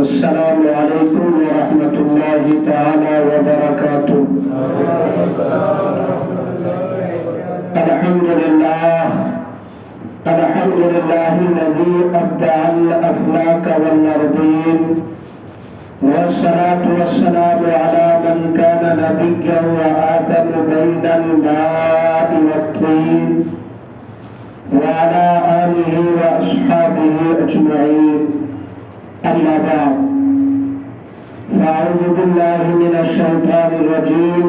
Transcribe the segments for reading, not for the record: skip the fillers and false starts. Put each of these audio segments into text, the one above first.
السلام علیکم ورحمۃ اللہ تعالی وبرکاتہ۔ الحمد للہ الذی ابدع الافلاک والارضین، والصلاة والسلام علی من کان نبیا وآدم بین الماء والطین، وعلى آلہ واصحابہ اجمعین۔ اما بعد، فاعوذ باللہ من الشیطان الرجیم،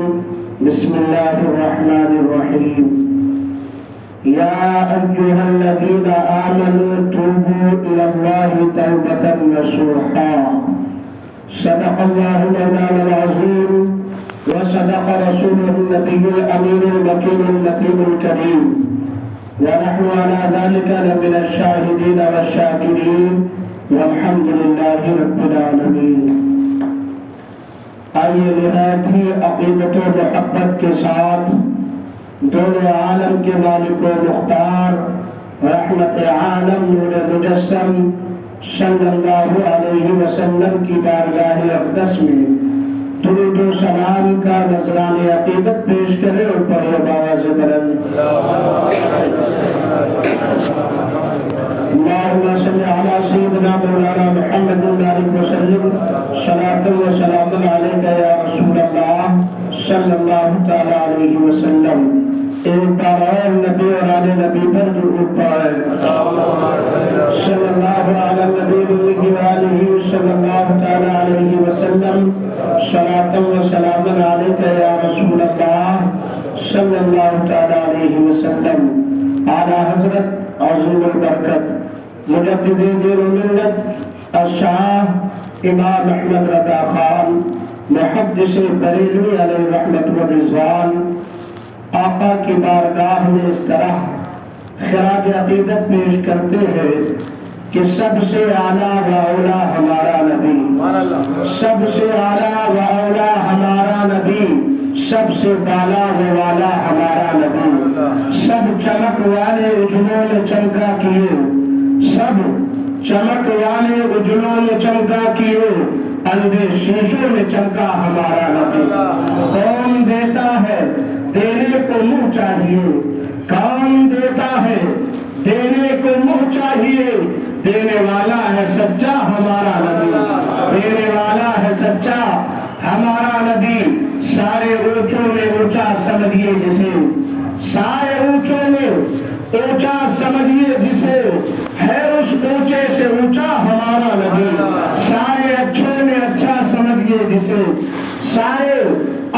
بسم اللہ الرحمن الرحیم۔ یا ایھا الذین آمنوا توبوا الی اللہ توبۃ نصوحا۔ صدق اللہ مولانا العظیم وصدق رسوله النبی الامین المکین المکین الکریم، ونحن على ذلك لمن الشاہدین والشاکرین، والحمد للہ رب العالمین۔ آئیے نہایت ہی عقیدت و محبت کے ساتھ دونوں عالم کے مالک و مختار، رحمت عالم نور مجسم صلی اللہ علیہ وسلم کی بارگاہ اقدس میں درود و سلام کا نذران عقیدت پیش کرے اور پڑھے باواز بلند۔ اللہم صلی علی سیدنا مولانا محمد وآلہ وسلم، صلاۃ و سلام علیک یا رسول اللہ صلی اللہ تعالی علیہ وسلم۔ ایک بار اور نبی اور آل نبی پر درود پڑھیں۔ صلی اللہ علی نبی وآلہ صلی اللہ تعالی علیہ وسلم، صلاۃ و سلام علیک یا رسول اللہ صلی اللہ تعالی علیہ وسلم۔ اعلیٰ حضرت عظیم البرکت مجدد دین و ملت الشاہ امام احمد رضا خان محدث بریلوی علیہ رحمت و رضوان آقا کی بارگاہ میں اس طرح خراج عقیدت پیش کرتے ہیں کہ سب سے اعلیٰ و اولیٰ ہمارا نبی، سب سے اعلیٰ و اولیٰ ہمارا نبی، سب سے بالا و والا ہمارا نبی، سب چمک والے اجلوں میں چمکا کیے، سب چمک والے اجلوں میں چمکا کیے، اندھے شیشوں میں چمکا ہمارا نبی۔ کون دیتا ہے دینے کو منہ چاہیے، کون دیتا ہے دینے کو منہ چاہیے، دینے والا ہے سچا ہمارا نبی، دینے والا ہے سچا ہمارا نبی۔ سارے اونچوں میں اونچا سمجھیے جسے، سارے اونچوں میں اونچا سمجھیے جسے، ہے اس اونچے سے اونچا ہمارا نبی۔ سارے اچھوں میں اچھا سمجھیے جسے، سارے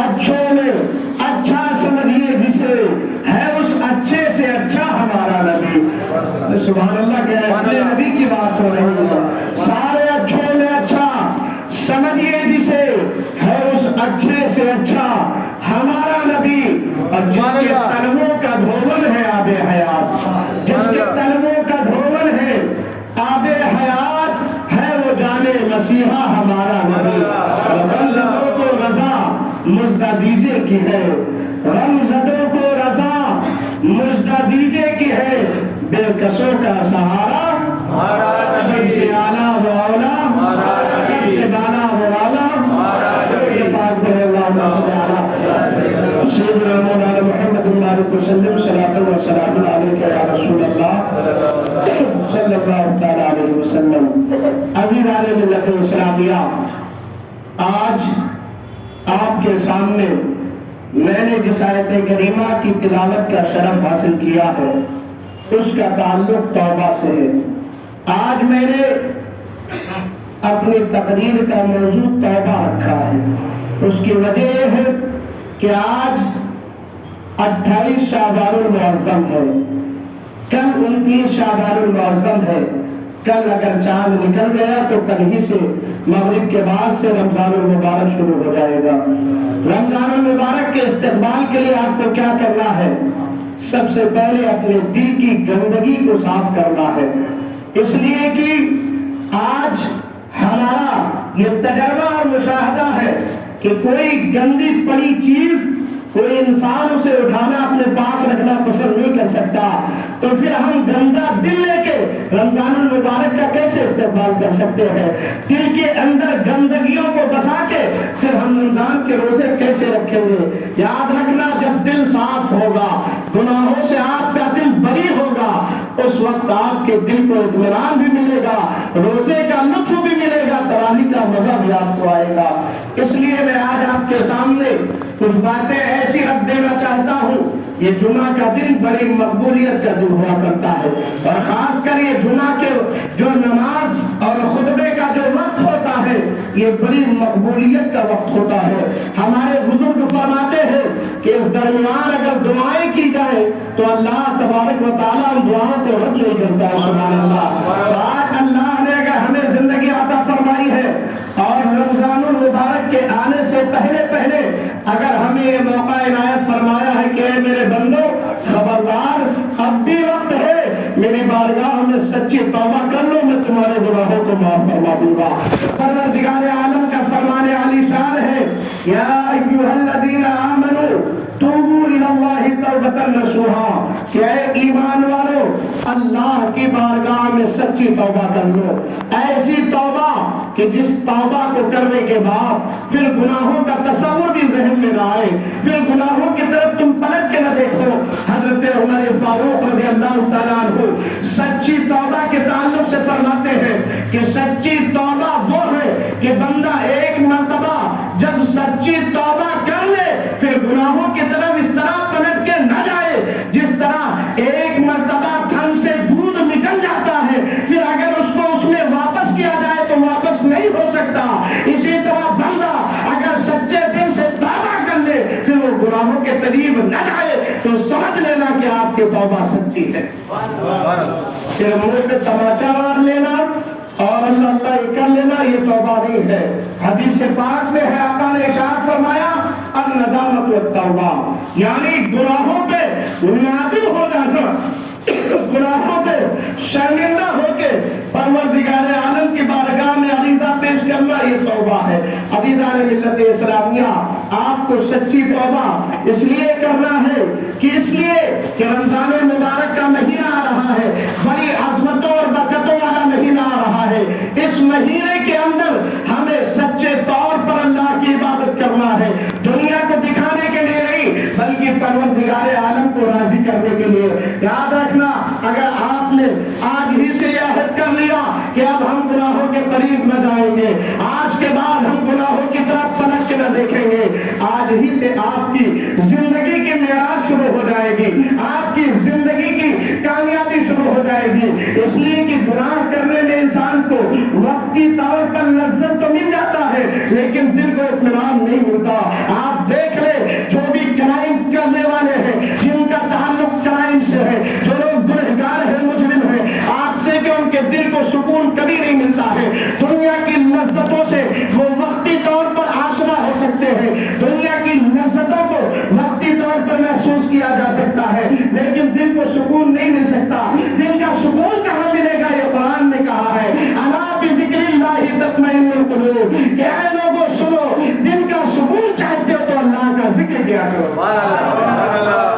اچھوں میں اچھا سمجھیے جسے، ہے اس اچھے سے اچھا ہمارا نبی۔ سبحان اللہ، کہ اپنے نبی کی بات ہو رہی ہے۔ سارے اچھوں میں اچھا سمجھیے جسے، ہے اس اچھے سے اچھا ہمارا نبی۔ اور جس کے تلووں کا دھوون ہے آب حیات، جس کے تلووں کا دھوون ہے آب حیات، ہے وہ جانے مسیحا ہمارا نبی۔ غمزدوں کو رضا مژدہ دیجے کی ہے، غمزدوں کو رضا مژدہ دیجے کی ہے، بے کسوں کا سہارا سب سے اعلیٰ و اولیٰ، سب سے بالا و والا۔ یہ پاک ہے اللہم صلی علی سیدنا مولانا محمد وآلہ وسلم، صلاۃ و سلام علیک یا رسول اللہ صلی اللہ تعالی علیہ وسلم۔ عزیزان ملت اسلامیہ، آج آپ کے سامنے میں نے جس آیت کریمہ کی تلاوت کا شرف حاصل کیا ہے اس کا تعلق توبہ سے ہے۔ آج میں نے اپنی تقریر کا موضوع توبہ رکھا ہے۔ اس کی وجہ یہ ہے کہ آج 28 شعبان المعظم ہے، کل 29 شعبان المعظم ہے۔ کل اگر چاند نکل گیا تو کل ہی سے مغرب کے بعد سے رمضان المبارک شروع ہو جائے گا۔ رمضان المبارک کے استقبال کے لیے آپ کو کیا کرنا ہے؟ سب سے پہلے اپنے دل کی گندگی کو صاف کرنا ہے، اس لیے کہ آج ہمارا یہ تجربہ اور مشاہدہ ہے کہ کوئی گندی پڑی چیز کوئی انسان اسے اٹھانا اپنے پاس رکھنا پسند نہیں کر سکتا، تو پھر ہم گندا دل لے کے رمضان المبارک کا کیسے استقبال کر سکتے ہیں؟ دل کے زندگیوں کو بسا کے پھر ہم رمضان کے روزے کیسے رکھیں گے؟ یاد رکھنا، جب دل صاف ہوگا، گناہوں سے آپ کا دل بری ہوگا، اس وقت آپ کے دل کو اطمینان بھی ملے گا، روزے کا لطف بھی ملے گا، تراویح کا مزہ بھی آپ کو آئے گا۔ اس لیے میں آج آپ کے سامنے کچھ باتیں ایسی رکھ دینا چاہتا ہوں۔ یہ جمعہ کا دن بڑی مقبولیت کا دن ہوا کرتا ہے، اور خاص کر یہ جمعہ کے جو نماز اور خطبے کا جو وقت ہوتا ہے، یہ بڑی مقبولیت کا وقت ہوتا ہے۔ ہمارے بزرگ فرماتے ہیں کہ اس درمیان اگر دعائیں کی جائیں تو اللہ تبارک و تعالیٰ ان دعاؤں کو رد نہیں کرتا ہے۔ سبحان اللہ۔ تو آج اللہ نے اگر ہمیں زندگی عطا فرمائی ہے اور رمضان المبارک کے آنے سے پہلے پہلے اگر ہمیں یہ موقع عنایت فرمایا ہے کہ اے میرے بندو، خبردار، اب بھی وقت ہے، میری بارگاہ میں سچی توبہ کر لو، میں تمہارے گناہوں کو معاف فرما دوں گا۔ پروردگار عالم کا فرمان عالی شان ہے، یا ایھا الذین آمنوا توبوا الی اللہ توبۃ نصوحا، کہ اے ایمان والو، اللہ کی بارگاہ میں سچی توبہ کر لو، ایسی توبہ کہ جس توبہ کو کرنے کے بعد پھر گناہوں کا تصور بھی ذہن میں نہ آئے، پھر گناہوں کی طرف تم پلٹ کے نہ دیکھو۔ حضرت عمر فاروق رضی اللہ تعالیٰ عنہ سچی توبہ کے تعلق سے فرماتے ہیں کہ سچی توبہ وہ ہے کہ بندہ ایک مرتبہ جب سچی توبہ کر لے پھر گناہوں کی طرف اس طرح پلٹ کے نہ جائے جس طرح ایک مرتبہ تھن سے دودھ نکل جاتا ہے، پھر اگر اس کو اس میں واپس کیا جائے تو واپس نہیں ہو سکتا۔ اسی طرح بندہ اگر سچے دل سے توبہ کر لے پھر وہ گناہوں کے قریب نہ جائے تو سمجھ لینا کہ آپ کی توبہ سچی ہے۔ صرف منہ پہ تماچا مار لینا اور اللہ اللہ کر لینا یہ توبہ نہیں ہے۔ حدیث پاک میں ہے، آقا نے ارشاد فرمایا الندامۃ والتوبہ، یعنی گناہوں پہ نادم ہو جانا، گناہوں پہ شرمندہ ہو کے پروردگار عالم کی بارگاہ میں عریضہ پیش کرنا یہ توبہ ہے۔ عزیزان ملت اسلامیہ، آپ کو سچی توبہ اس لیے کرنا ہے کہ اس لیے کہ رمضان المبارک کا مہینہ آ رہا ہے، بڑی عظمتوں اور برکتوں والا مہینہ آ رہا ہے۔ اس مہینے کے اندر ہمیں سچے طور پر اللہ کی عبادت کرنا ہے، دنیا کو دکھانے کے لیے نہیں بلکہ پروردگار عالم کو راضی کرنے کے لیے۔ یاد رکھنا، اگر آپ نے آج ہی سے یہ عہد کر لیا کہ اب ہم گناہوں کے قریب نہ جائیں گے، آج کے بعد ہم گناہوں کی طرف پلٹ کے نہ دیکھیں گے، آج ہی سے آپ کی زندگی کی معراج شروع ہو جائے گی، آپ کی زندگی کی کامیابی شروع ہو جائے گی۔ اس لیے کہ گناہ کرنے میں انسان کو وقتی طور پر لذت تو مل جاتا ہے لیکن دل کو اطمینان نہیں ملتا۔ آپ دیکھ لیں، جو بھی کرائم کرنے والے ہیں، جن کا تعلق کرائم سے ہے، جو لوگ گنہگار ہیں، مجرم ہیں، آپ دیکھیں ان کے دل کو سکون کبھی نہیں ملتا ہے۔ دنیا کی لذتوں سے وہ وقتی طور پر آشنا ہو سکتے ہیں، دنیا کی لذتوں کو وقتی طور پر محسوس کیا جا سکتا ہے لیکن دل کو سکون نہیں مل سکتا۔ دل کا سکون کہاں ملے گا؟ یہ قرآن نے کہا ہے، الا بذکر اللہ تطمئن القلوب، کہ اے لوگوں سنو، دل کا سکون چاہتے ہو تو اللہ کا ذکر کیا کرو۔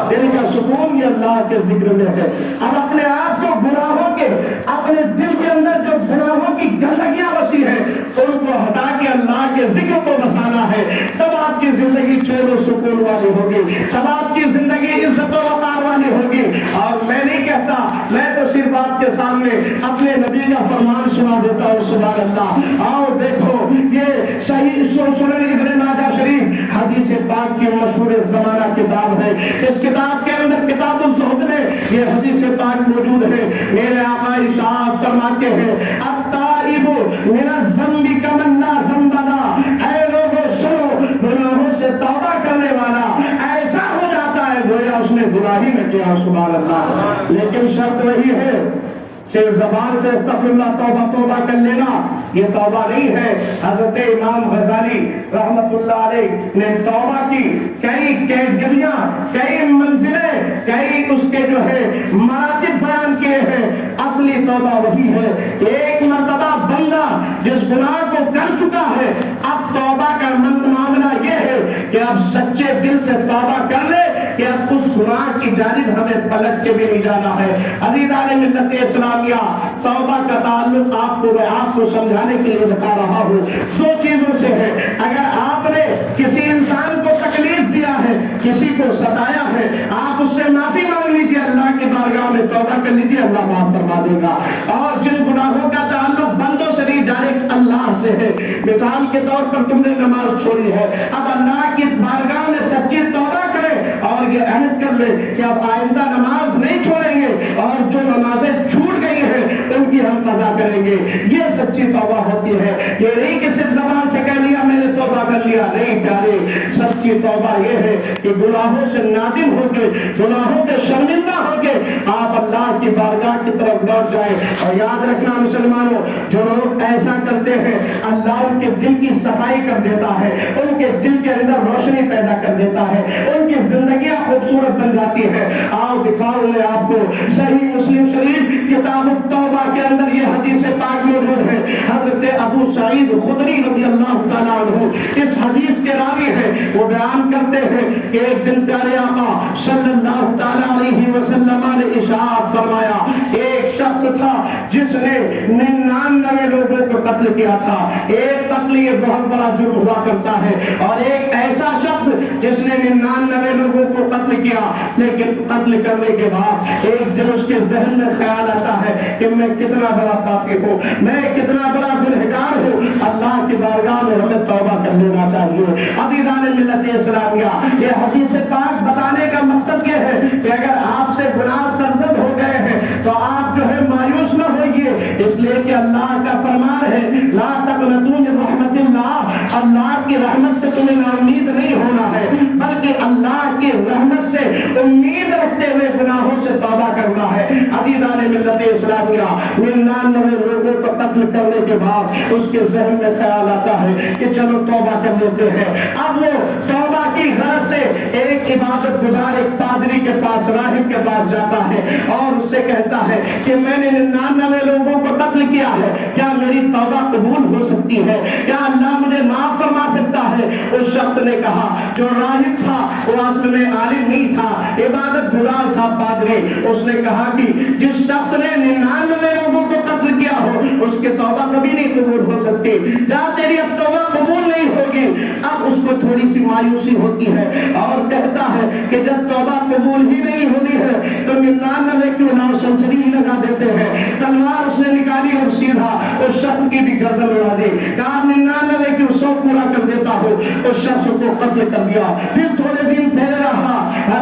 دل کا سکون یہ اللہ کے ذکر میں ہے۔ اب اپنے آپ کو گناہوں کے، اپنے دل کے اندر جو گناہوں کی گندگیاں وسیع ہیں ان کو ہٹا کے اللہ کے ذکر کو بسانا ہے، تب آپ کی زندگی چین و سکون والی ہوگی، تب آپ کی زندگی عزت و وقار والی ہوگی۔ اور میں نہیں کہتا، میں تو صرف آپ کے سامنے اپنے نبی کا فرمان سنا دیتا ہوں۔ سبحان اللہ۔ آؤ دیکھو، یہ صحیح سنن ابن ماجہ شریف حدیث پاک کی مشہور زمانہ کتاب ہے۔ اس کتاب کے اندر کتاب الزہد میں یہ حدیث پاک موجود ہے۔ میرے آقا ارشاد فرماتے ہیں، التائب من الذنب کمن لا ذنب لہ، اے لوگوں سنو، گناہوں سے توبہ کرنے والا ایسا ہو جاتا ہے گویا اس نے گناہ ہی نہ کیا۔ سبحان اللہ۔ لیکن شرط وہی ہے، صرف زبان سے استغفر اللہ توبہ توبہ کر لینا یہ توبہ نہیں ہے۔ حضرت امام غزالی رحمت اللہ علیہ نے توبہ کی کئی کیٹگریاں، کئی منزلیں، کئی اس کے جو ہے مراتب بیان کیے ہیں۔ اصلی توبہ وہی ہے کہ ایک مرتبہ بندہ جس گناہ کو کر چکا ہے، اب توبہ کا معاملہ یہ ہے کہ اب سچے دل سے توبہ کر لے کہ اب اس گناہ کی جانب ہمیں پلٹ کے بھی نہیں جانا ہے۔ عزیزان ملت اسلامیہ، توبہ کا تعلق آپ کو سمجھانے کے لیے بتا رہا ہوں۔ دو چیزوں توبہ کر لیجیے اللہ معاف فرما دے گا. اور جن گناہوں کا تعلق بندوں سے نہیں ڈائریکٹ اللہ سے ہے, مثال کے طور پر تم نے نماز چھوڑی ہے, اب اللہ کی بارگاہ میں سچی توبہ کرے اور یہ عہد کر لے کہ اب آئندہ نماز نہیں چھوڑیں گے اور جو نمازیں چھوٹ گئی ہیں ان کی ہم قضا کریں گے. یہ سچی توبہ ہوتی ہے. یہ نہیں کہ صرف زبان سے کہہ لیا میں نے توبہ کر لیا, نہیں پیارے, سچی توبہ یہ ہے کہ گناہوں سے نادم ہو کے, گناہوں کے شرمندہ ہو کے آپ اللہ کی بارگاہ کی طرف لوٹ جائیں. اور یاد رکھنا مسلمانوں, جو لوگ ایسا کرتے ہیں اللہ ان کے دل کی صفائی کر دیتا ہے, ان کے دل کے اندر روشنی پیدا کر دیتا ہے, ان کی زندگیاں خوبصورت بن جاتی ہے. آؤ دکھاؤ میں آپ کو صحیح مسلم شریف کتاب التوبہ کے اندر یہ حدیث پاک موجود ہے. حضرت ابو سعید خدری رضی اللہ تعالیٰ عنہ اس حدیث کے راوی ہیں, وہ بیان کرتے ہیں کہ ایک دن پیارے آقا صلی اللہ تعالیٰ علیہ وسلم نے ارشاد فرمایا, ایک شخص تھا جس نے 99 لوگوں کو قتل کیا تھا. ایک قتل یہ بہت بڑا جرم ہوا کرتا ہے, اور ایک ایسا شخص جس نے 99 لوگوں کو قتل کیا, لیکن قتل کرنے کے بعد ایک دن اس کے ذہن میں خیال آتا ہے کہ میں کتنا بڑا پاپی ہوں, میں کتنا بڑا گنہگار ہوں, اللہ کی بارگاہ میں ہمیں توبہ کر لینا چاہیے. عزیزان ملت اسلامیہ, یہ حدیث پاک بتانے کا مقصد یہ ہے کہ اگر آپ سے گناہ سرزد ہو گئے ہیں تو آپ جو ہے مایوس نہ ہوئیے, اس لیے کہ اللہ کا فرمان ہے لا تقنطوا من رحمت اللہ, اللہ کی رحمت سے تمہیں نا امید نہیں ہونا ہے, بلکہ اللہ کی رحمت سے امید رکھتے ہوئے گناہوں سے توبہ کرنا ہے. عزیزان ملت اسلامیہ, 99 لوگوں کو قتل کرنے کے بعد اس کے ذہن میں خیال آتا ہے کہ چلو توبہ کر لیتے ہیں. اب وہ توبہ کی غرض سے ایک عبادت گزار ایک پادری کے پاس, راہب کے پاس جاتا ہے اور اس سے کہتا ہے کہ میں نے 99 لوگوں کو قتل کیا ہے, کیا میری توبہ قبول ہو سکتی ہے, کیا اللہ مجھے معاف فرما سکتا ہے. اس شخص نے کہا, جو راہب تھا وہ اصل میں عالم نہیں تھا, عبادت گزار تھا, پادری. اس نے کہا کہ جس شخص نے 99 لوگوں کو قتل کیا ہو اس کی توبہ کبھی نہیں قبول ہو سکتی. جہاں تیری اب توبہ قبول نہیں ہوگی. اب اس کو تھوڑی سی مایوسی ہوتی ہے اور کہتا ہے کہ جب توبہ قبول ہی نہیں ہونی ہے تو 99 کیوں نہ سنچری ہی لگا دیتے ہیں. تلوار اس نے نکالی اور سیدھا اس شخص کی بھی گردن اڑا دی. کہا 99 کیوں 100 پورا کر دیتا ہو. اس شخص کو قتل کر دیا. پھر تھوڑے دن ٹھہرا رہا.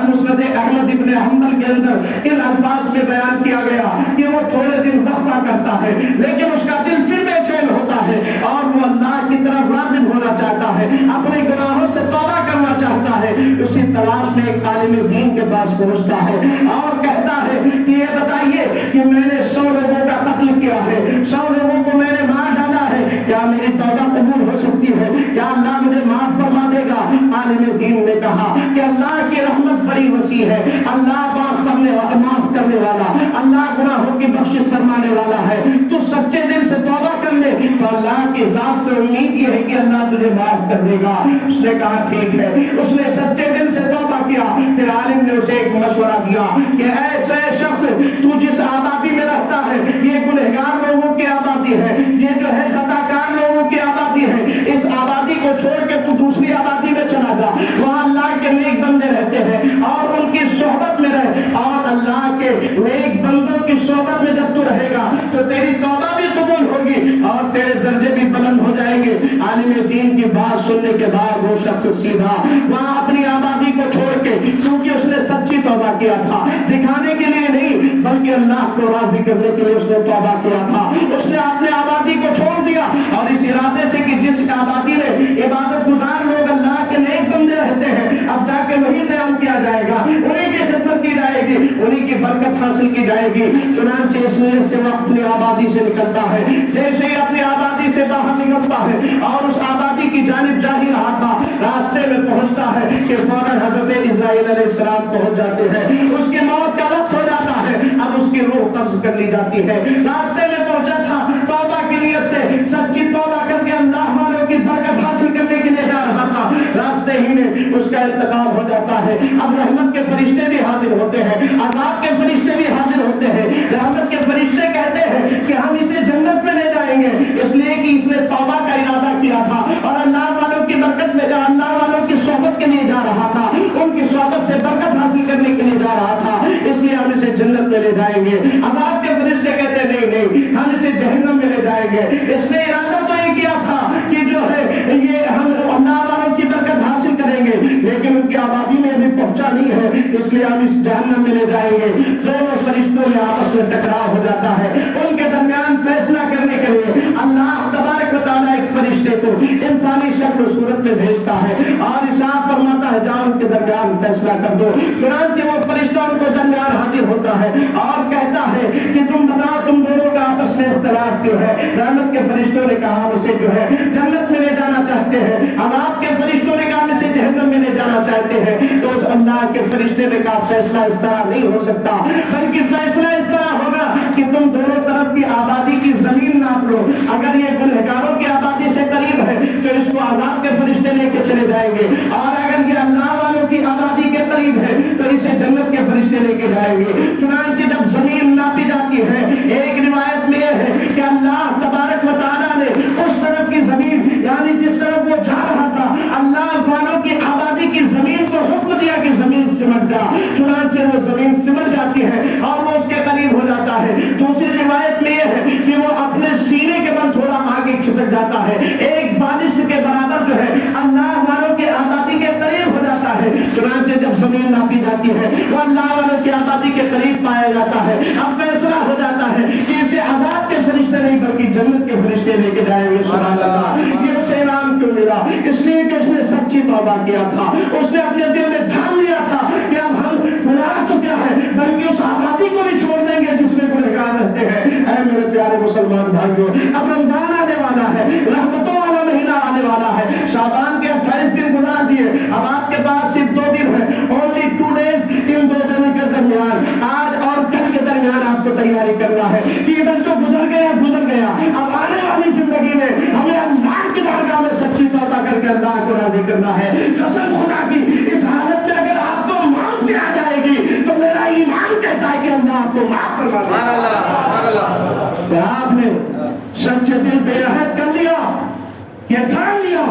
مسند احمد ابن حنبل کے اندر ان الفاظ میں بیان کیا گیا کہ وہ تھوڑے دن وقفہ کرتا ہے, لیکن اس کا دل پھر بے چین ہوتا ہے اور وہ اللہ کی طرف راغب ہونا چاہتا ہے, اپنے گناہوں سے توبہ کرنا چاہتا ہے. اسی تلاش میں ایک عالم دین کے پاس پہنچتا ہے اور کہتا ہے کہ یہ بتائیے کہ میں نے 100 لوگوں کا قتل کیا ہے, 100 لوگوں کو میں نے مار ڈالا ہے, کیا میری توبہ قبول ہو سکتی ہے, کیا اللہ مجھے معاف فرما دے گا. عالم دین نے کہا کہ اللہ کی رحمت بڑی وسیع ہے, اللہ معاف کرنے والا, اللہ گناہوں کی بخشش فرمانے والا ہے. تو سچے دل سے توبہ کر لے تو اللہ کی ذات سے امید یہ ہے کہ اللہ تجھے معاف کر دے گا. اس نے کہا ٹھیک ہے. اس نے سچے دل سے توبہ کیا. پھر عالم نے اسے ایک مشورہ دیا کہ اے شخص, تو جس آبادی میں رہتا ہے یہ گنہگار لوگوں کی آبادی ہے, یہ جو ہے خطا کار لوگوں کی آبادی ہے. اس آبادی کو چھوڑ کے تو دوسری آبادی میں چلا جا, وہاں اللہ کے نیک بندے رہتے ہیں اور ان کی صحبت میں رہ, اور اللہ کے نیک بندوں کی صحبت میں جب تو رہے گا تو تیری توبہ بھی قبول ہوگی اور تیرے درجے بھی بلند ہو جائیں گے. عالم دین کی بات سننے کے بعد وہ شخص سیدھا وہاں اپنی آبادی کو چھوڑ کے, کیونکہ اس نے سچی توبہ کیا تھا, دکھانے کے لیے نہیں بلکہ اللہ کو راضی کرنے کے لیے اس نے توبہ کیا تھا. اس نے اپنے آبادی کو چھوڑ دیا اور اس ارادے سے کہ جس آبادی میں عبادت گزار لوگ اللہ کے نیک بندے رہتے ہیں اب جا کے وہی بیان کیا جائے گا, انہیں کی خدمت کی جائے گی, انہیں کی برکت حاصل کی جائے گی. چنانچہ اس نیت سے وہ اپنی آبادی سے نکلتا ہے. جیسے ہی اپنی آبادی سے باہر نکلتا ہے اور اس آبادی کی جانب جا ہی رہا تھا, راستے میں پہنچتا ہے کہ فوراً حضرت اسرائیل علیہ السلام پہنچ جاتے ہیں. اس کی موت کا وقت ہو جاتا ہے. اب اس کی روح قبض کر لی جاتی ہے. راستے میں پہنچا تھا توبہ کی نیت سے, سچی توبہ کر کے اللہ والوں کی برکت حاصل کرنے کے لیے جا رہا تھا. راستے ہی میں اس کا انتقال ہو جاتا ہے. اب رحمت کے فرشتے بھی حاضر ہوتے ہیں, عذاب کے فرشتے بھی حاضر ہوتے ہیں. رحمت کے فرشتے کہتے ہیں کہ ہم اسے جنت میں لے جائیں گے, اس لیے کہ اس نے توبہ کا ارادہ کیا تھا اور اللہ والوں کی برکت میں اللہ والوں کی صحبت کے لیے جا رہا تھا, ان کی صحبت سے برکت حاصل کرنے کے لیے جا رہا تھا, اس لیے ہم اسے جنت میں لے جائیں گے. سے جہنم میں لے جائیں گے. اس نے ارادہ تو یہ کیا تھا کہ جو ہے یہ ہم اللہ والوں کی برکت حاصل کریں گے, لیکن ان کی آبادی میں ابھی پہنچا نہیں ہے, اس لیے ہم اس جہنم میں لے جائیں گے. دونوں فرشتوں میں آپس میں ٹکراؤ ہو جاتا ہے. ان کے درمیان فیصلہ کرنے کے لیے اللہ تبارک و تعالیٰ ایک فرشتے کو انسانی شکل و صورت میں بھیجتا ہے اور ارشاد فرماتا ہے جاؤ ان کے درمیان فیصلہ کر دو. چنانچہ وہ فرشتہ ان کو درمیان حاضر ہوتا ہے اور کہتا ہے کہ تم بتاؤ تم دونوں کا آپس میں اختلاف کیوں ہے. رحمت کے فرشتوں نے کہا ہم اسے جو ہے جنت میں لے جانا چاہتے ہیں. عذاب کے فرشتوں نے کہا ہم اسے جہنم میں لے جانا چاہتے ہیں. تو اس اللہ کے فرشتے نے کہا فیصلہ اس طرح نہیں ہو سکتا, بلکہ فیصلہ اس طرح ہوگا کہ تم دونوں طرف کی آبادی کی زمین ناپ لو. اگر یہ گنہگاروں کی آبادی سے قریب ہے تو اس کو عذاب کے فرشتے لے کے چلے جائیں گے, اور اگر یہ اللہ والوں کی آبادی کے قریب ہے تو اسے جنت کے فرشتے لے کے جائیں گے. چنانچہ جب زمین ناپی جاتی ہے, ایک روایت میں یہ ہے کہ اللہ تبارک و تعالیٰ نے اس طرف کی زمین یعنی جس طرف وہ جا رہا تھا اللہ والوں کی آبادی کی زمین کو حکم دیا کہ زمین سمٹ جا. چنانچہ وہ زمین سمٹ جاتی ہے اور وہ اس کے قریب ہو جاتا ہے. دوسری روایت میں یہ ہے کہ وہ اپنے سینے کے بل تھوڑا آگے کھسک جاتا ہے, ایک بالشت کے برابر جو ہے اللہ والوں کی آبادی کے قریب ہو جاتا ہے. چنانچہ جب زمین ناپی جاتی ہے وہ اللہ والوں کی آبادی کے قریب پایا جاتا ہے. اب فیصلہ ہو جاتا ہے کہ اسے عذاب کے فرشتے نہیں بلکہ جنت کے فرشتے لے کے جائیں گے. سبحان اللہ. یہ اسے انعام کیوں ملا؟ اس لیے کہ اس نے سچی توبہ کیا تھا. اس نے اپنے دل میں ٹھان لیا تھا کہ اب ہم گناہ تو کیا ہے بلکہ اس آبادی کو بھی چھوڑ دیں گے جس میں گنہگار رہتے ہیں. اے میرے پیارے مسلمان بھائیوں, اب رمضان آنے والا ہے, رحمتوں والا مہینہ آنے والا ہے. شعبان کے 28 دن گزار دیے, اب آپ کے پاس صرف 2 دن ہے, only 2 days. ان 2 دنوں کے درمیان آج اور کل کے درمیان آپ کو تیاری کرنا ہے. ایون تو گزر گیا, اب آنے والی زندگی میں ہمیں اللہ کی بارگاہ میں سچی توبہ کر کے اللہ کو راضی کرنا ہے. قسم خدا کی اس حالت میں اگر آپ کو معاف بھی آ جائے گی تو میرا ایمان کہتا ہے کہ اللہ آپ کو معاف کروا دے. کہ آپ نے سچے دل بے عہد کر لیا, یہ ٹھان لیا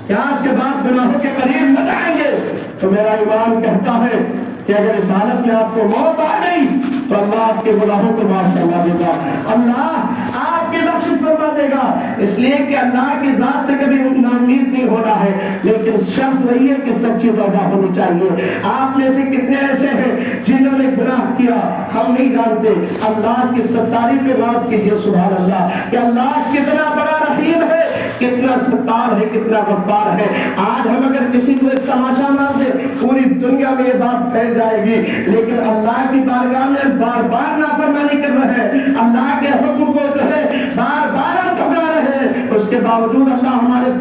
کہ آج کے بعد گناہوں کے قریب نہ جائیں گے, تو میرا ایمان کہتا ہے کہ اگر اس حالت میں آپ کو موت آ گئی تو اللہ آپ کے گناہوں کو معاف فرما دے گا, اللہ آپ کی بخشش فرما دے گا. اس لیے کہ اللہ کی ذات سے کبھی ناامید نہیں ہونا ہے, لیکن شرط وہی ہے کہ سچی توبہ ہونی چاہیے. آپ میں سے کتنے ایسے ہیں جنہوں نے گناہ کیا ہم نہیں جانتے. اللہ کی ستاری پہ راز کیجیے سبحان اللہ کہ اللہ کتنا بڑا رحیم ہے, کتنا ستار ہے, کتنا غفار ہے. آج ہم اگر کسی کو ایک تماشا مار دیں پوری دنیا میں یہ بات پھیل جائے گی, لیکن اللہ کی بارگاہ میں بار بار نافرمانی کر رہے ہیں, اللہ کے حکم کو جو ہے بار بار ہم ٹھکرا رہے ہیں, اس کے باوجود اللہ ہمارے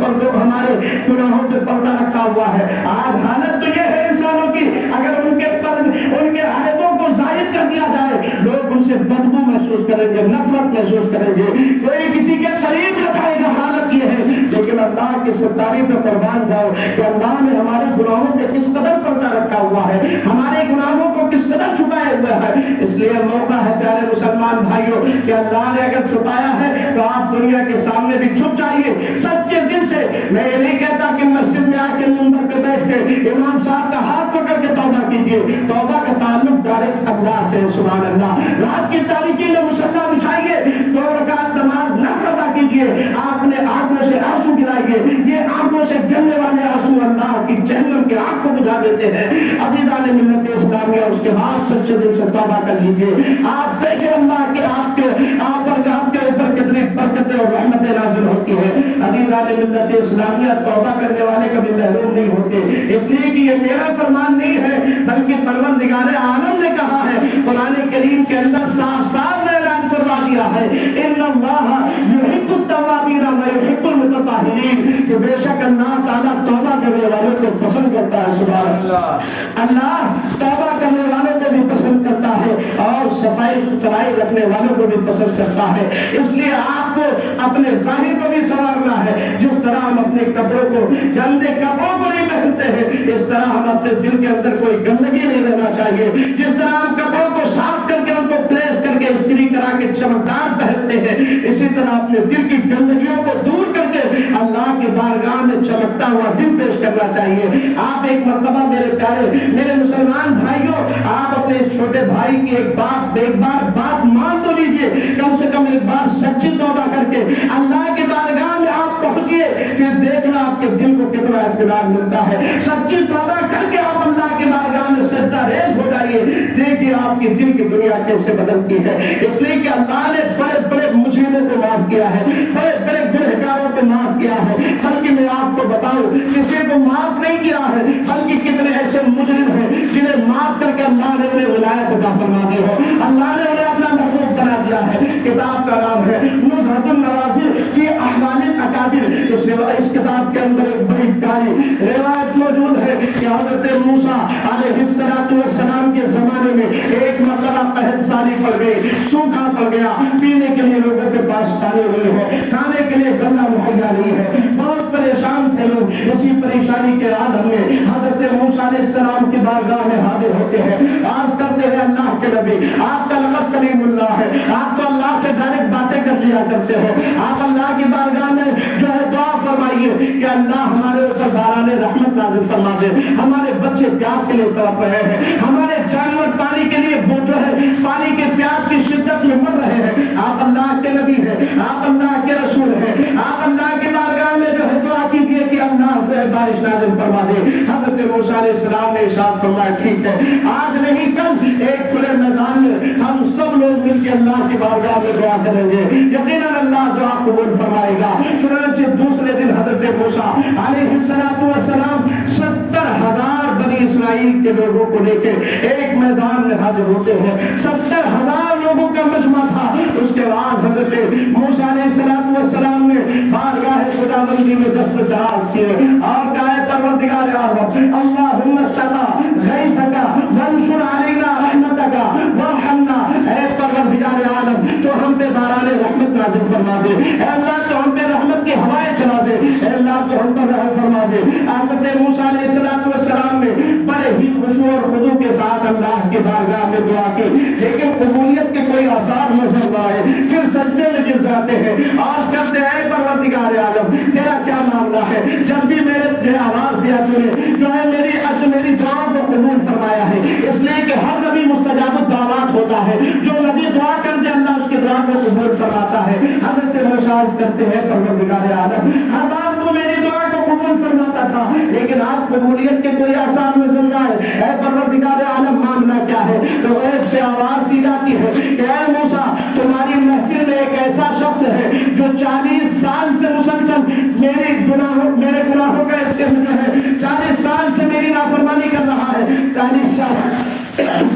گناہوں پہ پردہ رکھا ہوا ہے. آج حالت تو یہ ہے انسانوں کی, اگر ان کے عیبوں کو ظاہر کر دیا جائے لوگ ان سے بدبو محسوس کریں گے, نفرت محسوس کریں گے, کوئی کسی کے قریب نہ جائے گا. حالت یہ ہے, لیکن اللہ کی ستاری پہ قربان جاؤ کہ اللہ نے ہمارے گناہوں پہ کس قدر پردہ رکھا ہوا ہے, ہمارے گناہوں کو کس قدر چھپائے ہوئے ہے. اس لیے موقع ہے پیارے مسلمان بھائیوں کہ اللہ نے اگر چھپایا ہے تو آپ دنیا کے سامنے بھی چھپ جائیے سچے دل سے. میں یہ نہیں کہتا کہ مسجد میں آ کے منبر پہ بیٹھ کے امام صاحب کا ہاتھ پکڑ کے توبہ کیجیے, توبہ کا تعلق ڈائریکٹ اللہ سے. سبحان اللہ. رات کی تاریکی میں مصلی بچھائیے, 2 رکعت نماز نہ ادا کیجیے, آپ نے آنکھوں سے آنسو گرائیے, یہ آنکھوں سے گرنے والے آنسو اللہ کی جہنم کی آنکھ کو بجھا دیتے ہیں. عزیزان ملت اسلامیہ, اس کے بعد سچے دل سے توبہ کر لیجیے. آپ دیکھیں اللہ کے آپ کے اوپر کتنی برکتیں اور رحمتیں نازل ہوتی ہیں. عزیزان ملت اسلامیہ, توبہ کرنے والے کبھی محروم نہیں ہوتے, اس لیے کہ یہ میرا فرمان نہیں ہے بلکہ پروردگار عالم نے کہا ہے. قرآن کریم کے اندر صاف صاف نے اعلان فرما دیا ہے ان اللہ یحب التوابین و یحب المتطہرین, کہ بے شک اللہ تعالیٰ توبہ کرنے والوں کو پسند کرتا ہے. سبحان اللہ. اللہ توبہ کرنے والوں کو بھی پسند کرتا ہے اور صفائی ستھرائی رکھنے والوں کو بھی پسند کرتا ہے. اس لیے آپ کو اپنے ظاہر کو بھی سنوارنا ہے. جس طرح ہم اپنے کپڑوں کو گندے کپڑوں کو نہیں پہنتے ہیں, اس طرح ہم اپنے دل کے اندر کوئی گندگی نہیں لینا چاہیے. جس طرح ہم کپڑوں کو صاف کر کے ان کو پریس کر کے استری کرا کے چمکدار پہنتے ہیں, اسی طرح اپنے دل کی گندگیوں کو دور کر کے اللہ اللہ کی بارگاہ میں چمکتا ہوا دل پیش کرنا چاہیے. آپ ایک مرتبہ میرے پیارے میرے مسلمان بھائیوں آپ اپنے چھوٹے بھائی کی ایک بار بات مان تو لیجیے, کم سے کم ایک بار سچی توبہ کر کے اللہ کی بارگاہ میں آپ پہنچیے, پھر دیکھنا آپ کے دل کو کتنا اطمینان ملتا ہے. سچی توبہ کر کے آپ اللہ کی بارگاہ میں سجدہ ریز ہو جائیے, دیکھیے آپ کی دل کی دنیا کیسے بدلتی ہے. اس لیے کہ اللہ نے بڑے بڑے مجرموں کو معاف کیا ہے, بڑے بڑے گنہگاروں کو معاف کیا ہے. بلکہ میں آپ کو بتاؤں کسی کو معاف نہیں کیا ہے, بلکہ کتنے ایسے مجرم ہیں جنہیں معاف کر کے اللہ نے انہیں ولایت عطا فرما دی ہے, اللہ نے انہیں اپنا محبوب بنا دیا ہے. کتاب کا نام ہے نزہۃ النوازل فی احوال الاکابر. اس کتاب کے اندر ایک بڑی پیاری روایت موجود ہے کہ حضرت موسیٰ علیہ السلام کے زمانے میں ایک مرتبہ قحط سالی پڑ گئی, سوکھا پڑ گیا, پینے کے لیے لوگوں کے پاس پانی نہیں ہے, کھانے کے لیے غلہ مہیا نہیں ہے, بہت پریشان تھے لوگ. اسی پریشانی کے عالم میں حضرت موسیٰ علیہ السلام کی بارگاہ میں حاضر ہوتے ہیں, عرض کرتے ہیں اللہ کے نبی آپ کا لقب کلیم اللہ ہے, آپ تو اللہ سے ڈائریکٹ باتیں کر لیا کرتے ہو, آپ اللہ کی بارگاہ میں جو ہے دعا فرمائیے کہ اللہ ہمارے اوپر باران رحمت نازل فرما دے. ہمارے بچے پیاس کے لیے تڑپ رہے ہیں, ہمارے جانور پانی کے لیے جو ہے پانی کے پیاس کی شدت میں مر رہے ہیں. آپ اللہ کے نبی ہیں, آپ اللہ کے رسول ہیں, آپ اللہ کی بارگاہ میں جو ہے دعا کیجیے کہ اللہ بارش نازل فرما دے. حضرت موسیٰ علیہ السلام نے ارشاد فرمایا ٹھیک ہے, آج نہیں کل ایک کھلے میدان میں ہم سب لوگ مل کے اللہ کی بارگاہ میں دعا کریں گے, یقیناً اللہ دعا قبول فرمائے گا. چنانچہ دوسرے دن حضرت موسیٰ علیہ السلام 70,000 بنی اسرائیل کے لوگوں کو لے کے ایک میدان میں حاضر ہوتے ہیں. 70,000 لوگوں کا مجمع تھا. اس کے بعد حضرت موسیٰ علیہ السلام نے بارگاہ خداوندی میں دست دراز کیے اور کہا پروردگار عالم اللہم استقا غیثک وانشر علینا رحمتک وارحمنا. اے پروردگار عالم تو ہم پہ باران رحمت نازل فرما دے, اے اللہ تو ہم پہ رحمت کی ہوائیں چلا دے, اے اللہ تو ہم پر رحم فرما دے. حضرت موسیٰ علیہ السلام نے بڑے ہی خشوع اور خضوع کے ساتھ اللہ کی بارگاہ میں دعا کی, لیکن قبولیت کے کوئی آثار نظر نہ آئے. پھر سجدے میں گر جاتے ہیں اور کہتے ہیں اے پروردگار عالم تیرا کیا معاملہ ہے, جب بھی میرے آواز دیا تو نے جو ہے میری دعا کو قبول فرمایا ہے. اس لیے کہ ہر نبی مستجاب الدعوات ہوتا ہے, جو نبی دعا کر دے اللہ اس کی دعا کو قبول فرماتا ہے. حضرت موسیٰ کرتے ہیں پروردگار عالم ہر بار تو میری دعا کو قبول فرماتا تھا, لیکن آپ قبولیت کے کوئی آثار نظر نہ آئے. اے پروردگار عالم معاملہ کیا ہے؟ تو غیب سے آواز دی جاتی ہے کہ اے موسیٰ تمہاری محفل میں ایک ایسا شخص ہے جو 40 سال سے مسلسل میرے گناہوں کا استعمال ہے, 40 سال سے میری نافرمانی کر رہا ہے,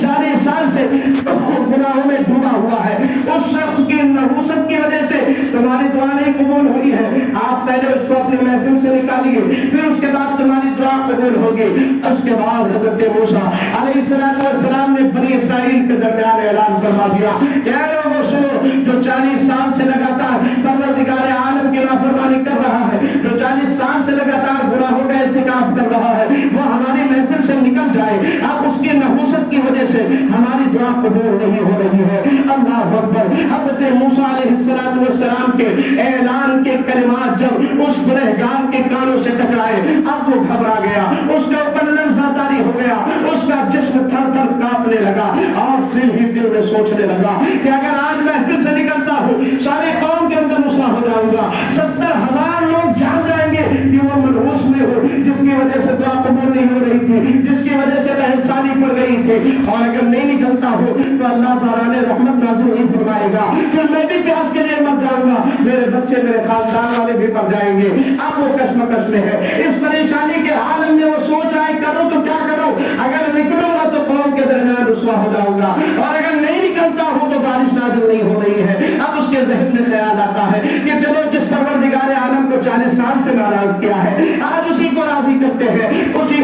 40 سال سے گناہوں میں ڈوبا ہوا ہے. اس شخص کی نحوست کی وجہ سے تمہاری دعا نہیں قبول ہوئی ہے. آپ پہلے اس کو اپنے محفل سے نکالیے, پھر اس کے بعد تمہاری دعا قبول ہوگی. اس کے بعد حضرت موسیٰ علیہ السلام نے بنی اسرائیل کے درمیان اعلان فرما دیا کہ اے لوگوں سنو, جو 40 سال سے لگاتار پروردگار عالم کی نافرمانی کر رہا ہے, جو 40 سال سے لگاتار گناہوں کا ارتکاب کر رہا ہے, وہ ہماری محفل سے نکل جائے. اب اس کی نحوست کی وجہ سے ہماری دعا قبول نہیں ہو رہی ہے. اللہ اکبر. حضرت موسیٰ علیہ السلام کے اعلان کے کلمات جب اس گنہگار کے کانوں سے ٹکرائے, اب وہ گھبرا گیا, اس کے اوپر لرزہ طاری ہو گیا, اس کا جسم تھر تھر کانپنے لگا اور پھر ہی دل میں سوچنے لگا کہ اگر آج محفل سے نکلتا ہوں سارے قوم کے اندر مسلح ہو جاؤں گا, 70,000 لوگ جان جائیں گے کہ وہ منحوس میں ہو جس کی وجہ سے دعا قبول نہیں ہو رہی تھی, جس کی وجہ سے بحثانی پڑ گئی تھی. اور اگر نہیں نکلتا ہو تو اللہ تعالیٰ نے رحمت نازل نہیں فرمائے گا, پھر میں بھی پیاس کے لیے مر جاؤں گا, میرے بچے میرے خاندان والے بھی مر جائیں گے. اب وہ کشمکش میں ہے, اس پریشانی کے عالم میں وہ سوچ رہا ہے کروں تو کیا کروں, اگر نکلوں گا تو قوم کے درمیان رسوا ہو جاؤں گا, اور اگر نہیں نکلتا ہوں تو بارش نازل نہیں ہو رہی ہے. اب اس کے ذہن میں خیال آتا ہے کہ چلو جس پروردگار عالم کو 40 سال سے ناراض کیا ہے آج اسی کو راضی کرتے ہیں. اسی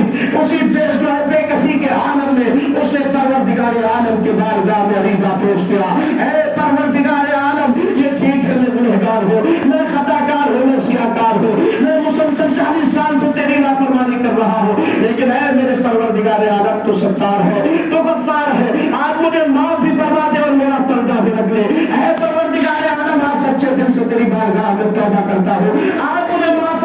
بے کسی کے عالم میں اس نے پروردگار عالم کے بارگاہ میں عریضہ پیش کیا, اے پروردگار عالم یہ ٹھیک ہے میں گنہگار ہوں, میں خطا کار ہوں, میں سیاکار ہوں, میں مسلسل 40 سال سے تیری نافرمانی کر رہا ہوں, لیکن اے میرے پروردگار عالم تو ستار ہے, تو غفار ہے, آج مجھے معاف بھی فرما دے اور میرا پردہ بھی رکھ لے. اے پروردگار عالم آج سچے دل سے تیری بارگاہ میں توبہ کرتا ہوں, آج مجھے معاف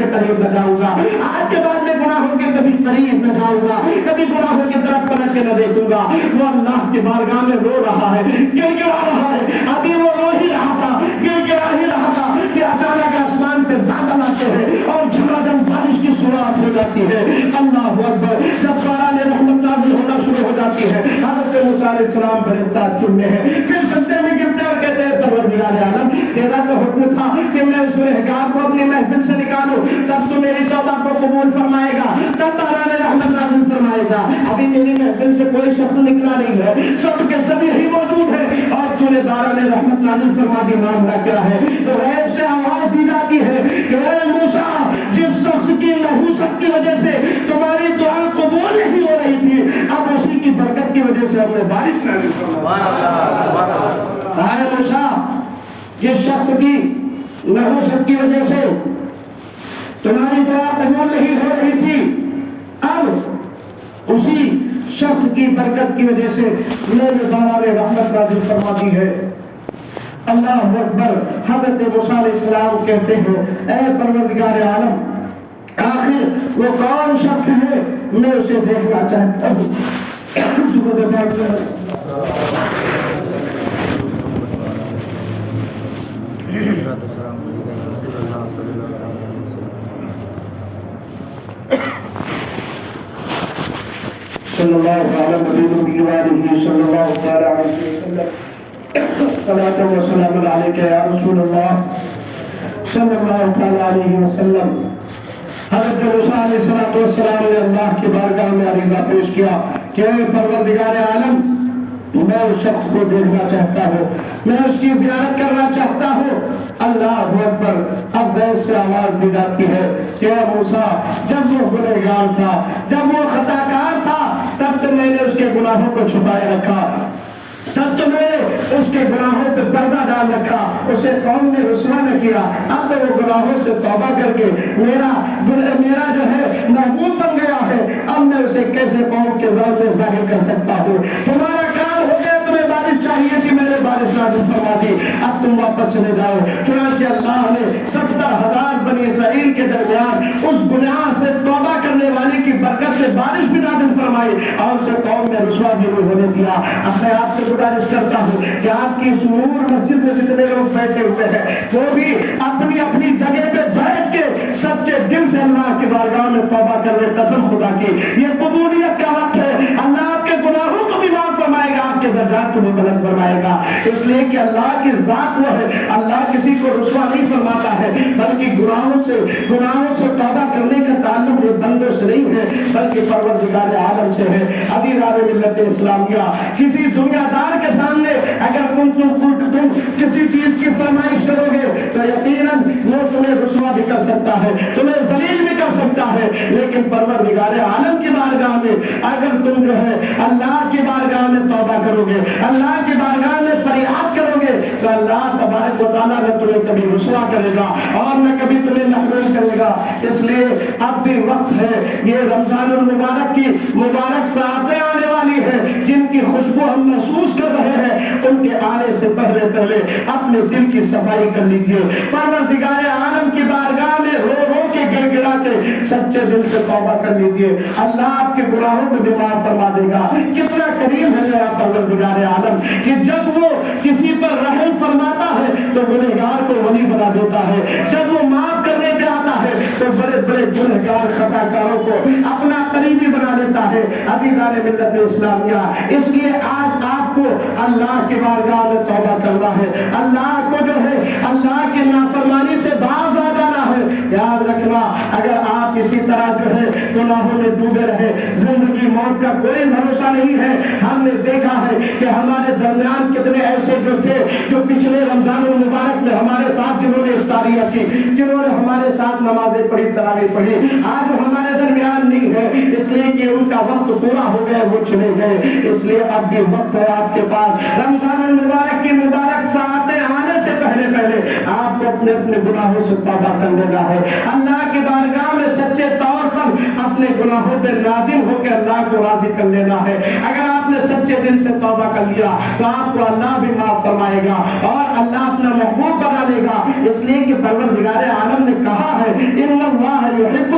کے قریب نہ جاؤں گا، آج کے بعد میں گناہوں کے کبھی قریب نہ جاؤں گا، کبھی گناہوں کی طرف پلٹ کے نہ دیکھوں گا۔ وہ اللہ کے بارگاہ میں رو رہا ہے، گر گرا رہا ہے، ابھی وہ رو ہی رہا تھا، گر گرا ہی رہا تھا کہ اچانک آسمان پہ بادل آتے ہیں اور جھماجھم بارش کی شروعات ہو جاتی ہے۔ اللہ اکبر! جب باران رحمت نازل ہونا شروع ہو جاتی ہے، حضرت موسیٰ علیہ السلام پر امداد چننے ہیں، پھر سجدے میں گرتے اور کہتے ہیں پروردگار عالم، تیرا تو حکم تھا کہ میں اس گنہگار کو اپنی محفل سے نکالوں، تب تو میری توبہ کو قبول فرمائے گا، تب باران رحمت نازل فرمائے گا۔ ابھی میری محفل سے کوئی شخص نکلا نہیں ہے، سب کے سب یہی موجود ہیں اور تو نے باران رحمت نازل فرما دی، معاملہ کیا ہے؟ تو غیب سے آواز دی جاتی ہے کہ اے موسیٰ، جس شخص کی نحوست کی وجہ سے تمہاری دعا قبول نہیں ہو رہی تھی، اب اسی کی برکت کی وجہ سے ہم نے بارش نازل فرمائی۔ اے موسیٰ، جس شخص کی نحوست کی وجہ سے تمہاری دعا قبول نہیں ہو رہی تھی، اب اسی شخص کی برکت کی وجہ سے میں نے باران رحمت نازل فرما دی ہے۔ اللہ اکبر! حضرت موسیٰ علیہ السلام کہتے ہیں اے پروردگار عالم، آخر وہ کون شخص ہے، میں اسے دیکھنا چاہتا ہوں۔ صلی اللہ علیہ وسلم، صلی اللہ علیہ وسلم، صلاۃ و سلام علیک یا رسول اللہ صلی اللہ علیہ وسلم۔ حضرت موسیٰ علیہ السلام نے اللہ کی بارگاہ میں عریضہ پیش کیا کہ اے پروردگار عالم، میں اس شخص کو دیکھنا چاہتا ہوں، میں اس کی زیارت کرنا چاہتا ہوں۔ اللہ اکبر! اب ویسے سے آواز دی جاتی ہے کہ اے موسیٰ، جب وہ گنہگار تھا، جب وہ خطا کار تھا، تب تو میں نے اس کے گناہوں کو چھپائے رکھا، تب تو میں نے اس کے گناہوں پہ پردہ ڈال رکھا، اسے قوم نے رسوا نہ کیا۔ اب تو وہ گناہوں سے توبہ کر کے میرا جو ہے محبوب بن گیا ہے، اب میں اسے کیسے قوم کے ذریعے ظاہر کر سکتا ہوں؟ تمہارا کام ہو گیا، تمہیں بارش چاہیے تھی، میں نے بارش نازل فرما دی، اب تم واپس چلے جاؤ۔ چنانچہ اللہ نے 70,000 بنی اسرائیل کے درمیان اس گناہ سے توبہ کرنے والے کی برکت سے بارش بھی نازل فرمائی اور اسے قوم میں رسوا بھی نہیں ہونے دیا۔ اب میں آپ سے گزارش کرتا ہوں کہ آپ کی اس نور مسجد میں جتنے لوگ بیٹھے ہوئے ہیں، وہ بھی اپنی اپنی جگہ پہ بیٹھ کے سچے دل سے اللہ کی بارگاہ میں توبہ کر لے۔ قسم خدا کی، یہ قبولیت کا وقت ہے، اللہ آپ کے گناہوں کو بھی معاف فرمائے گا، آپ کے درجات کو بھی بلند فرمائے گا، اس لیے کہ اللہ کی ذات وہ ہے، اللہ کسی کو رسوا نہیں فرماتا ہے، بلکہ گناہوں سے توبہ کرنے کا تعلق یہ بندوں سے نہیں ہے بلکہ پروردگار عالم سے ہے۔ عزیزان ملت اسلامیہ، کسی دنیا دار کے سامنے اگر تم کسی چیز کی فرمائش کرو گے تو یقیناً وہ تمہیں رسوا بھی کر سکتا ہے، تمہیں ذلیل بھی کر سکتا ہے، لیکن پروردگار عالم کی بارگاہ میں اگر تم جو ہے اللہ کی بارگاہ میں توبہ کرو گے، اللہ کی بارگاہ میں فریاد کرو گے تو اللہ تبارک و تعالیٰ نے تمہیں کبھی رسوا کرے گا اور نہ کبھی تمہیں محروم کرے گا۔ اس لیے اب بھی وقت ہے، یہ رمضان المبارک کی مبارک ساعتیں آنے والی ہیں جن کی خوشبو ہم محسوس کر رہے ہیں، ان کے آنے سے پہلے اپنے دل کی صفائی کر لیجئے، پروردگار عالم کی بارگاہ میں رو رو کے گر گرا کے سچے دل سے توبہ کر لیجئے، اللہ آپ کے گناہوں کو بھی معاف فرما دے گا۔ کتنا کریم ہے میرا پروردگار عالم کہ جب وہ کسی پر رحم فرماتا ہے تو گنہگار کو ولی بنا دیتا ہے، جب وہ معاف کرنے پہ آتا ہے تو بڑے بڑے گنہگار خطا کاروں کو اپنا قریبی بنا لیتا ہے۔ عزیزان ملت اسلامیہ، اس لیے آج آپ کو اللہ کی بارگاہ میں توبہ کرنا ہے، اللہ کو جو ہے اللہ کی نافرمانی سے باز آ جانا ہے۔ یاد رکھنا، اگر آپ اسی طرح جو ہے گناہوں میں ڈوبے رہے، زندگی موت کا کوئی بھروسہ نہیں ہے۔ ہم نے دیکھا ہے کہ ہمارے درمیان کتنے ایسے جو تھے جو پچھلے رمضان المبارک میں ہمارے ساتھ جنہوں نے افطاریاں کی، جنہوں نے ہمارے ساتھ نمازیں پڑھی، تراویح پڑھی، آج وہ ہمارے درمیان نہیں ہے، اس لیے کہ ان کا وقت پورا ہو گیا، وہ چلے گئے۔ اس لیے اب بھی وقت ہے آپ کے پاس، رمضان المبارک کی مبارک ساعتیں آنے سے پہلے آپ کو اپنے گناہوں سے توبہ کر لینا ہے، اللہ کی بارگاہ میں سچے طور پر اپنے گناہوں پہ نادم ہو کے اللہ کو راضی کر لینا ہے۔ اگر آپ نے سچے دل سے توبہ کر لیا تو آپ کو اللہ بھی معاف فرمائے گا اور اللہ اپنا محبوب بنا لے گا، اس لیے کہ پروردگار عالم نے کہا ہے ان اللہ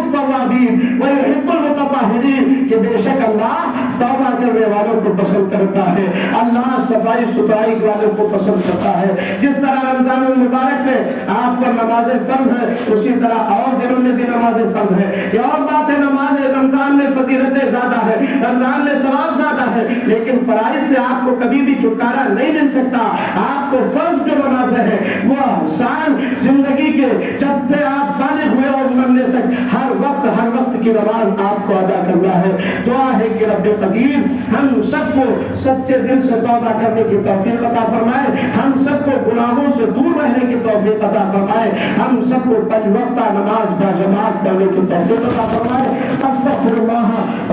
التوابین ویحب المتطہرین کہ بے شک اللہ توبہ کرنے والوں کو پسند کرتا ہے، اللہ صفائی ستھرائی والوں کو پسند کرتا ہے۔ جس طرح رمضان المبارک میں آپ پر نمازیں فرض ہے، اسی طرح اور دنوں میں بھی نمازیں فرض ہے۔ یہ اور بات ہے، نماز رمضان میں فضیلتیں زیادہ ہے، رمضان میں ثواب زیادہ ہے، لیکن فرائض سے آپ کو کبھی بھی چھٹکارا نہیں مل سکتا۔ آپ کو فرض جو نمازیں ہیں وہ انسان زندگی کے جب سے آپ بالغ ہوئے اور مرنے تک ہر وقت کی نماز آپ کو ادا کرنا ہے۔ دعا ہے کہ رب قدیر ہم سب کو سچے دل سے توبہ کرنے کی توفیق عطا فرمائے، ہم سب کو گناہوں سے دور رہنے کی توفیق عطا فرمائے، ہم سب کو پنج وقتہ نماز باجماعت پڑھنے کی توفیق عطا فرمائے۔ استغفر اللہ